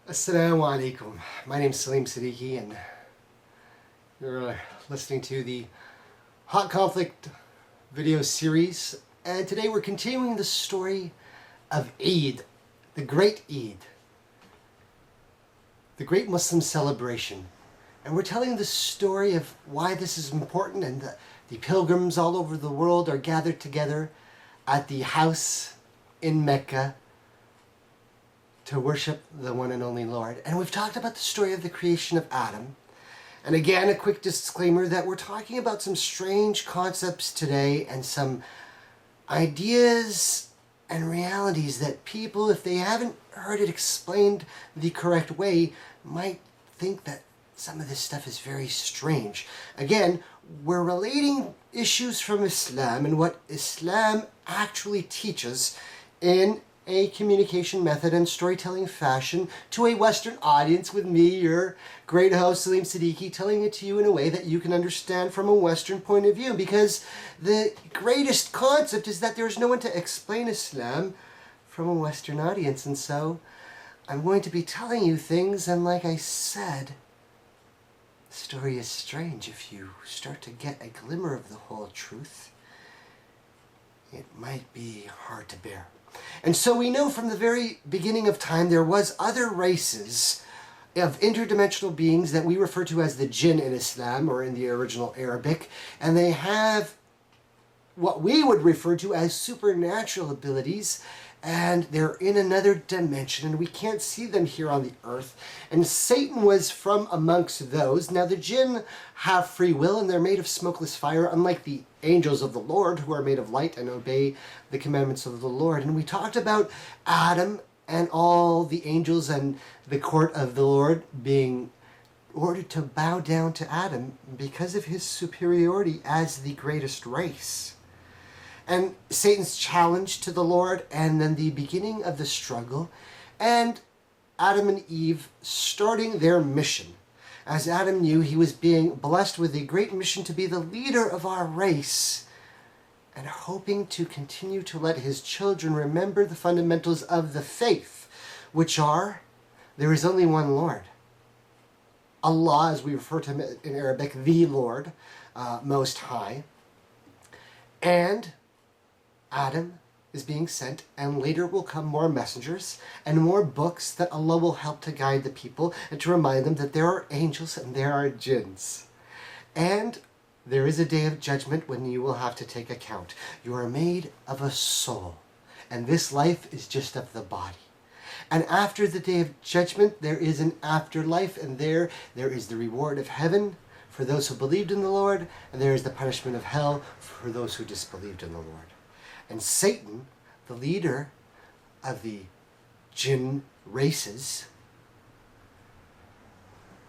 Assalamu alaikum. My name is Salim Siddiqui, and you're listening to the Hot Conflict video series. And today we're continuing the story of Eid, the great Eid, the great Muslim celebration. And we're telling the story of why this is important, and the pilgrims all over the world are gathered together at the house in Mecca to worship the one and only Lord. And we've talked about the story of the creation of Adam. And again, a quick disclaimer that we're talking about some strange concepts today and some ideas and realities that people, if they haven't heard it explained the correct way, might think that some of this stuff is very strange. Again, we're relating issues from Islam and what Islam actually teaches in a communication method and storytelling fashion to a Western audience, with me, your great host Salim Siddiqui, telling it to you in a way that you can understand from a Western point of view, because the greatest concept is that there's no one to explain Islam from a Western audience. And so I'm going to be telling you things, and like I said, the story is strange. If you start to get a glimmer of the whole truth, it might be hard to bear. And so we know from the very beginning of time there was other races of interdimensional beings that we refer to as the Jinn in Islam, or in the original Arabic, and they have what we would refer to as supernatural abilities, and they're in another dimension, and we can't see them here on the earth. And Satan was from amongst those. Now the Jinn have free will, and they're made of smokeless fire, unlike the angels of the Lord, who are made of light and obey the commandments of the Lord. And we talked about Adam and all the angels and the court of the Lord being ordered to bow down to Adam because of his superiority as the greatest race. And Satan's challenge to the Lord, and then the beginning of the struggle, and Adam and Eve starting their mission. As Adam knew, he was being blessed with a great mission to be the leader of our race, and hoping to continue to let his children remember the fundamentals of the faith, which are, there is only one Lord. Allah, as we refer to him in Arabic, the Lord, Most High. And Adam is being sent, and later will come more messengers and more books that Allah will help to guide the people and to remind them that there are angels and there are jinns. And there is a day of judgment when you will have to take account. You are made of a soul, and this life is just of the body. And after the day of judgment, there is an afterlife, and there is the reward of heaven for those who believed in the Lord, and there is the punishment of hell for those who disbelieved in the Lord. And Satan, the leader of the Jinn races,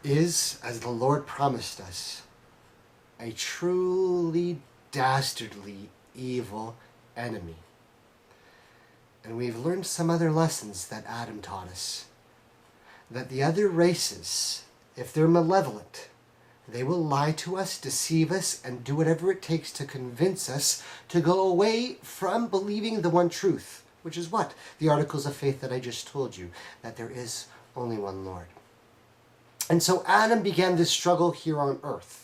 is, as the Lord promised us, a truly dastardly evil enemy. And we've learned some other lessons that Adam taught us. That the other races, if they're malevolent, they will lie to us, deceive us, and do whatever it takes to convince us to go away from believing the one truth, which is what? The articles of faith that I just told you, that there is only one Lord. And so Adam began this struggle here on earth.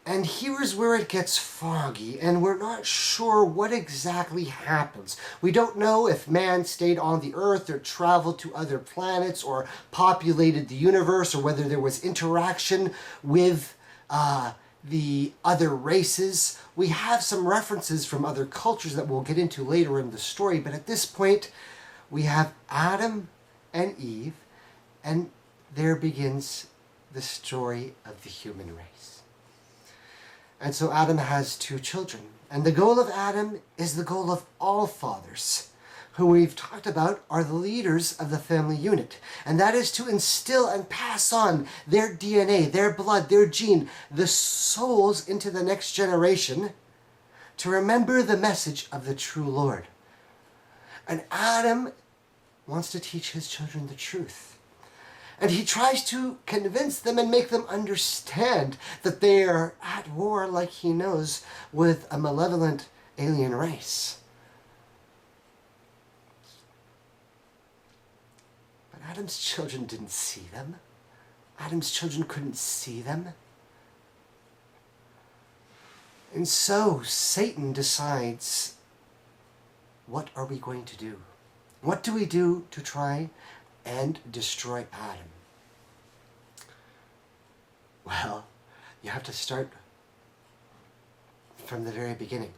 And here's where it gets foggy, and we're not sure what exactly happens. We don't know if man stayed on the earth or traveled to other planets or populated the universe, or whether there was interaction with the other races. We have some references from other cultures that we'll get into later in the story, but at this point we have Adam and Eve, and there begins the story of the human race. And so Adam has two children. And the goal of Adam is the goal of all fathers, who we've talked about are the leaders of the family unit. And that is to instill and pass on their DNA, their blood, their gene, the souls into the next generation, to remember the message of the true Lord. And Adam wants to teach his children the truth. And he tries to convince them and make them understand that they are at war, like he knows, with a malevolent alien race. But But Adam's children didn't see them. Adam's children couldn't see them. And so Satan decides, what are we going to do? What do we do to try and destroy Adam? Well, you have to start from the very beginning.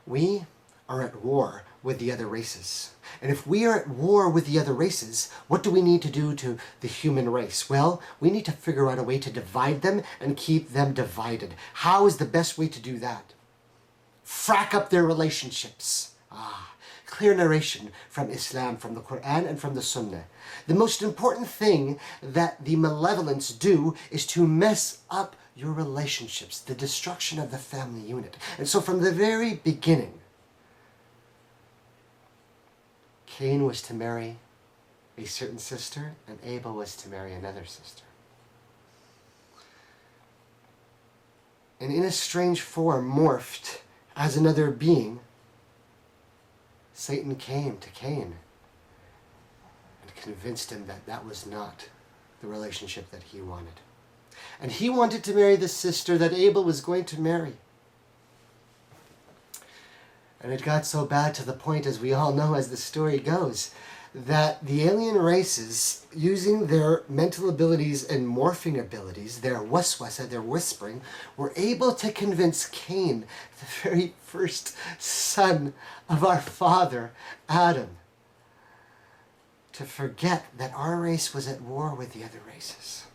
We are at war with the other races. And if we are at war with the other races, what do we need to do to the human race? Well, we need to figure out a way to divide them and keep them divided. How is the best way to do that? Frack up their relationships. Clear narration from Islam, from the Quran, and from the Sunnah. The most important thing that the malevolents do is to mess up your relationships, the destruction of the family unit. And so from the very beginning, Cain was to marry a certain sister, and Abel was to marry another sister. And in a strange form, morphed as another being, Satan came to Cain and convinced him that that was not the relationship that he wanted. And he wanted to marry the sister that Abel was going to marry. And it got so bad to the point, as we all know as the story goes, that the alien races, using their mental abilities and morphing abilities, their waswasa, their whispering, were able to convince Cain, the very first son of our father, Adam, to forget that our race was at war with the other races.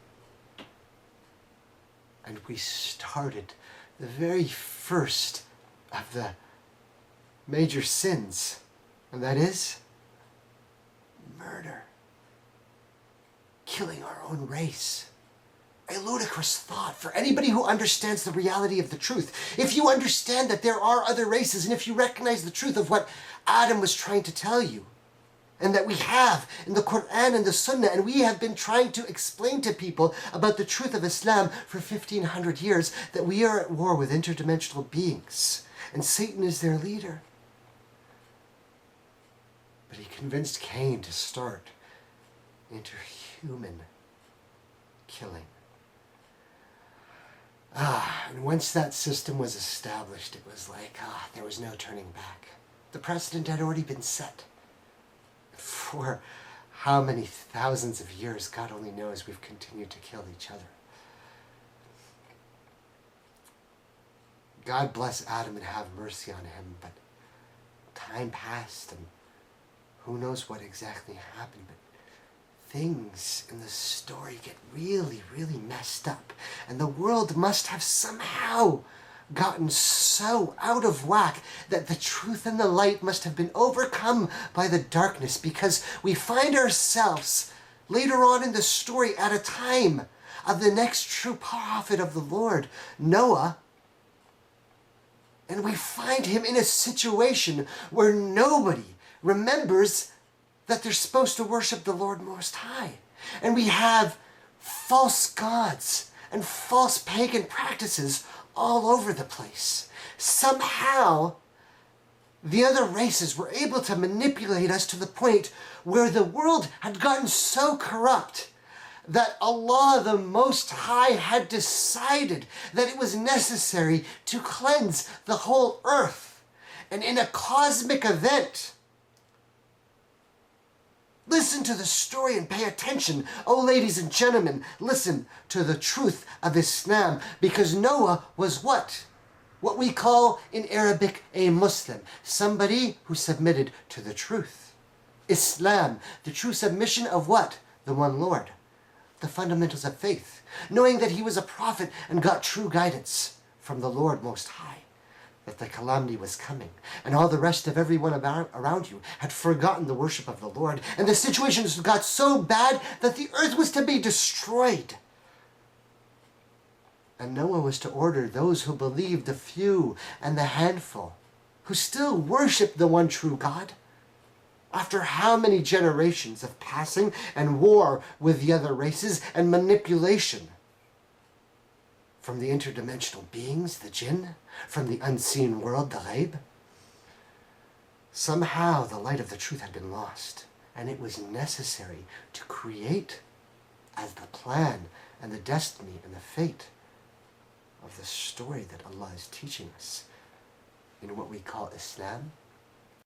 And we started the very first of the major sins, and that is murder. Killing our own race. A ludicrous thought for anybody who understands the reality of the truth. If you understand that there are other races, and if you recognize the truth of what Adam was trying to tell you, and that we have in the Quran and the Sunnah, and we have been trying to explain to people about the truth of Islam for 1500 years, that we are at war with interdimensional beings, and Satan is their leader. But he convinced Cain to start interhuman killing. And once that system was established, it was like, there was no turning back. The precedent had already been set. For how many thousands of years, God only knows, we've continued to kill each other. God bless Adam and have mercy on him, but time passed and who knows what exactly happened, but things in the story get really, really messed up. And the world must have somehow gotten so out of whack that the truth and the light must have been overcome by the darkness, because we find ourselves later on in the story at a time of the next true prophet of the Lord, Noah, and we find him in a situation where nobody remembers that they're supposed to worship the Lord Most High. And we have false gods and false pagan practices all over the place. Somehow, the other races were able to manipulate us to the point where the world had gotten so corrupt that Allah the Most High had decided that it was necessary to cleanse the whole earth. And in a cosmic event, listen to the story and pay attention. Oh, ladies and gentlemen, listen to the truth of Islam, because Noah was what? What we call in Arabic a Muslim, somebody who submitted to the truth. Islam, the true submission of what? The one Lord. The fundamentals of faith, knowing that he was a prophet and got true guidance from the Lord Most High, that the calamity was coming, and all the rest of everyone around you had forgotten the worship of the Lord, and the situation got so bad that the earth was to be destroyed. And Noah was to order those who believed, the few and the handful, who still worshiped the one true God, after how many generations of passing and war with the other races and manipulation from the interdimensional beings, the Jinn, from the unseen world, the Ghaib. Somehow the light of the truth had been lost. and it was necessary to create as the plan and the destiny and the fate of the story that Allah is teaching us in what we call Islam